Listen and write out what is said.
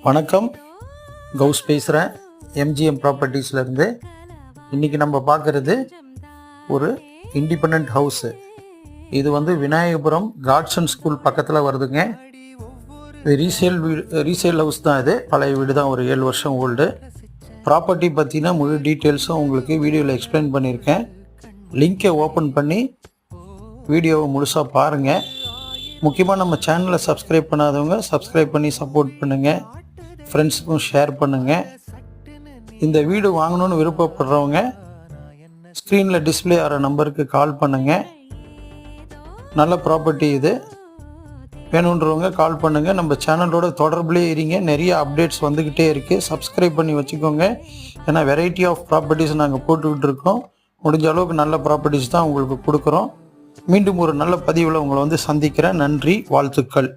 வணக்கம், கௌஸ் பேசுகிறேன் எம்ஜிஎம் ப்ராப்பர்ட்டிஸ்லேருந்து. இன்றைக்கி நம்ம பார்க்குறது ஒரு இண்டிபெண்ட் ஹவுஸு. இது வந்து விநாயகபுரம் காட்சன் ஸ்கூல் பக்கத்தில் வருதுங்க. இது ரீசேல் ஹவுஸ் தான். இது பழைய வீடு தான், ஒரு 7 வருஷம் ஓல்டு. ப்ராப்பர்ட்டி பற்றின முழு டீட்டெயில்ஸும் உங்களுக்கு வீடியோவில் எக்ஸ்பிளைன் பண்ணியிருக்கேன். லிங்கை ஓப்பன் பண்ணி வீடியோவை முழுசாக பாருங்கள். முக்கியமாக நம்ம சேனலை சப்ஸ்கிரைப் பண்ணாதவங்க சப்ஸ்கிரைப் பண்ணி சப்போர்ட் பண்ணுங்கள். ஃப்ரெண்ட்ஸுக்கும் ஷேர் பண்ணுங்கள். இந்த வீடு வாங்கணுன்னு விருப்பப்படுறவங்க ஸ்க்ரீனில் டிஸ்பிளே ஆகிற நம்பருக்கு கால் பண்ணுங்கள். நல்ல ப்ராப்பர்ட்டி இது. வேணுன்றவங்க கால் பண்ணுங்கள். நம்ம சேனலோட தொடர்புலேயே இருங்க. நிறைய அப்டேட்ஸ் வந்துக்கிட்டே இருக்குது. சப்ஸ்கிரைப் பண்ணி வச்சுக்கோங்க. ஏன்னா வெரைட்டி ஆஃப் ப்ராப்பர்ட்டிஸ் நாங்கள் போட்டுக்கிட்டு இருக்கோம். முடிஞ்ச அளவுக்கு நல்ல ப்ராப்பர்ட்டிஸ் தான் உங்களுக்கு கொடுக்குறோம். மீண்டும் ஒரு நல்ல பதிவில் உங்களை வந்து சந்திக்கிறேன். நன்றி, வாழ்த்துக்கள்.